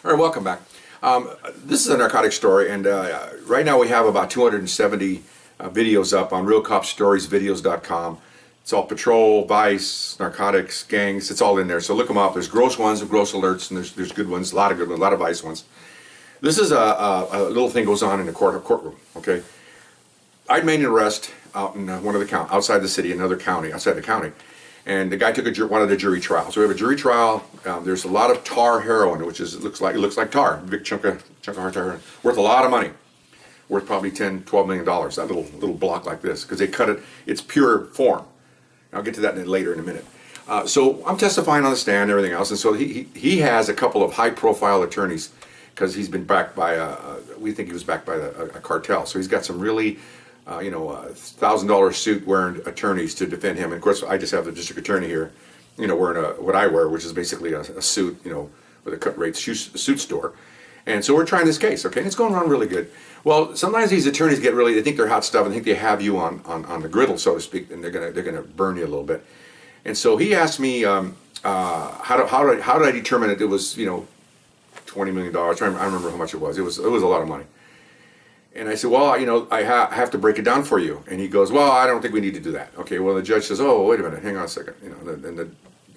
All right, welcome back. This is a narcotic story, and right now we have about 270 videos up on realcopstoriesvideos.com. It's all patrol, vice, narcotics, gangs. It's all in there. So look them up. There's gross ones and gross alerts, and there's good ones, a lot of good ones, a lot of vice ones. This is a little thing goes on in the courtroom. Okay, I'd made an arrest out in one of the outside the city, another county, outside the county. And the guy took one of the jury trials. So we have a jury trial. There's a lot of tar heroin, which is it looks like tar, a big chunk of hard tar heroin, worth a lot of money, worth probably $10-12 million. That little block like this, because they cut it. It's pure form. I'll get to that later in a minute. So I'm testifying on the stand and everything else, and so he has a couple of high-profile attorneys because he's been backed by we think he was backed by a cartel. So he's got some really $1,000 suit wearing attorneys to defend him. And of course, I just have the district attorney here, wearing what I wear, which is basically a suit, with a cut rate suit store. And so we're trying this case, okay? And it's going around really good. Well, sometimes these attorneys they think they're hot stuff and think they have you on the griddle, so to speak, and they're gonna burn you a little bit. And so he asked me, how did I determine that it was, $20 million? I remember how much it was. It was a lot of money. And I said, well, I have to break it down for you. And he goes, well, I don't think we need to do that. Okay, well, the judge says, oh, wait a minute, hang on a second. And the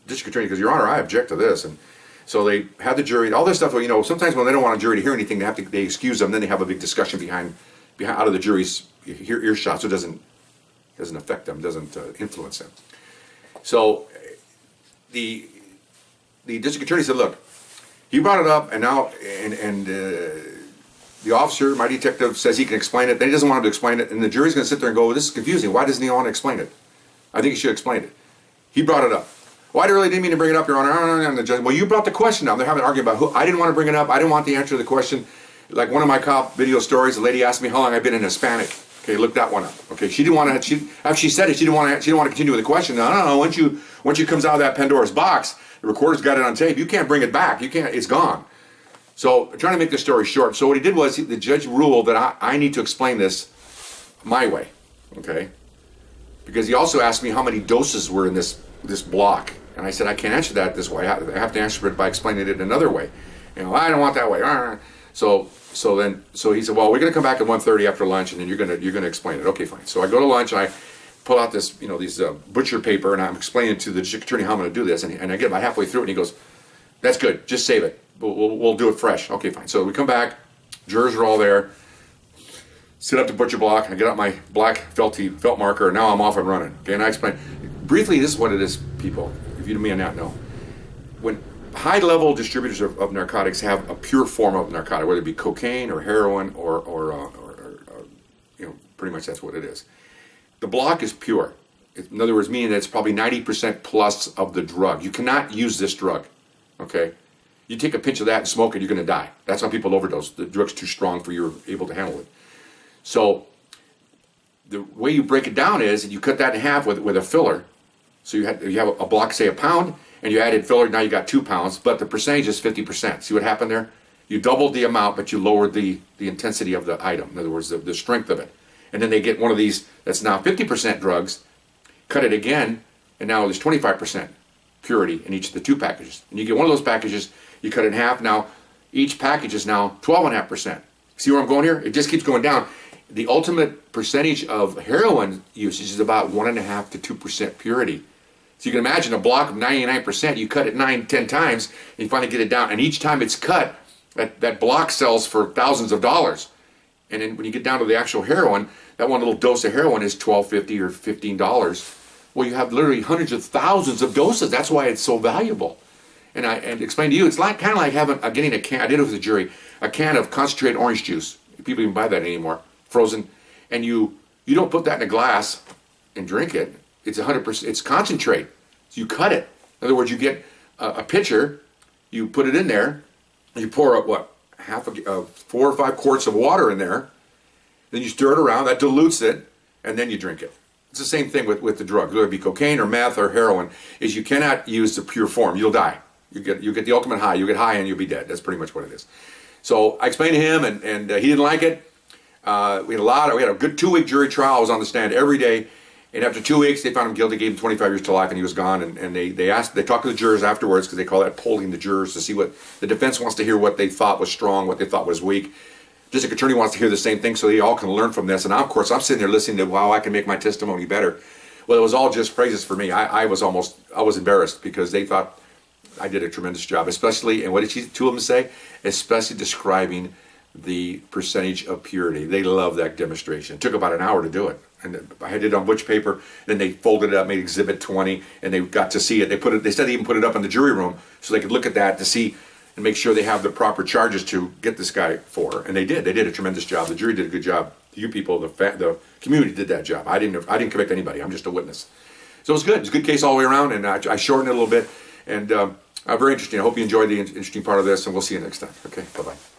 district attorney goes, Your Honor, I object to this. And so they had the jury, all this stuff, sometimes when they don't want a jury to hear anything, they excuse them, then they have a big discussion behind out of the jury's earshot, so it doesn't affect them, doesn't influence them. So the district attorney said, look, he brought it up, and now, the officer, my detective, says he can explain it. Then he doesn't want him to explain it, and the jury's going to sit there and go, this is confusing. Why doesn't he want to explain it? I think he should explain it. He brought it up. Well, I really didn't mean to bring it up, Your Honor. And the judge, well, you brought the question up. They're having an argument about who. I didn't want to bring it up. I didn't want the answer to the question. Like one of my cop video stories, the lady asked me how long I've been in Hispanic. Okay, look that one up. Okay, she didn't want to. After she said it, she didn't want to continue with the question. No. Once you comes out of that Pandora's box, the recorder's got it on tape. You can't bring it back. You can't. It's gone. So, trying to make the story short, so what he did was, the judge ruled that I need to explain this my way, okay? Because he also asked me how many doses were in this block, and I said, I can't answer that this way. I have to answer it by explaining it another way. I don't want that way. So he said, well, we're going to come back at 1:30 after lunch, and then you're going to explain it. Okay, fine. So I go to lunch, and I pull out this, these butcher paper, and I'm explaining to the district attorney how I'm going to do this, and I get about halfway through it, and he goes, that's good, just save it. We'll do it fresh. Okay, fine. So we come back, jurors are all there, sit up to butcher block, I get out my black felt marker, and now I'm off and running. Okay, and I explain. Briefly, this is what it is, people, if you may not know. When high-level distributors of narcotics have a pure form of narcotic, whether it be cocaine or heroin or pretty much that's what it is. The block is pure. In other words, meaning that it's probably 90% plus of the drug. You cannot use this drug, okay? You take a pinch of that and smoke it, you're going to die. That's how people overdose. The drug's too strong for you able to handle it. So the way you break it down is you cut that in half with a filler. So you have a block, say a pound, and you added filler, now you got 2 pounds, but the percentage is 50%. See what happened there? You doubled the amount, but you lowered the intensity of the item. In other words, the strength of it. And then they get one of these that's now 50% drugs, cut it again, and now there's 25% purity in each of the 2 packages. And you get one of those packages, you cut it in half. Now, each package is now 12.5%. See where I'm going here? It just keeps going down. The ultimate percentage of heroin usage is about 1.5 to 2% purity. So you can imagine a block of 99%, you cut it 9-10 times, and you finally get it down. And each time it's cut, that block sells for thousands of dollars. And then when you get down to the actual heroin, that one little dose of heroin is $12.50 or $15. Well, you have literally hundreds of thousands of doses. That's why it's so valuable. And explain to you, it's kind of like getting a can. I did it with the jury, a can of concentrated orange juice. People even buy that anymore, frozen. And you don't put that in a glass and drink it. It's 100%. It's concentrate. So you cut it. In other words, you get a pitcher, you put it in there, you pour up 4 or 5 quarts of water in there. Then you stir it around. That dilutes it, and then you drink it. It's the same thing with the drug, whether it be cocaine or meth or heroin. Is you cannot use the pure form. You'll die. You get the ultimate high. You get high and you'll be dead. That's pretty much what it is. So I explained to him, and he didn't like it. We had a good 2-week jury trial. I was on the stand every day, And after 2 weeks, they found him guilty, gave him 25 years to life, and he was gone. And they talked to the jurors afterwards, because they call that polling the jurors to see what the defense wants to hear, what they thought was strong, what they thought was weak. District attorney wants to hear the same thing, so they all can learn from this. And now, of course, I'm sitting there listening to, wow, I can make my testimony better. Well, it was all just praises for me. I was embarrassed, because they thought I did a tremendous job, especially, and what did two of them say? Especially describing the percentage of purity. They love that demonstration. It took about an hour to do it. And I did it on butch paper, then they folded it up, made Exhibit 20, and they got to see it. They said they even put it up in the jury room so they could look at that to see and make sure they have the proper charges to get this guy for. And they did. They did a tremendous job. The jury did a good job. You people, the community did that job. I didn't convict anybody. I'm just a witness. So it was good. It was a good case all the way around, and I shortened it a little bit. And very interesting. I hope you enjoyed the interesting part of this, and we'll see you next time. Okay, bye-bye.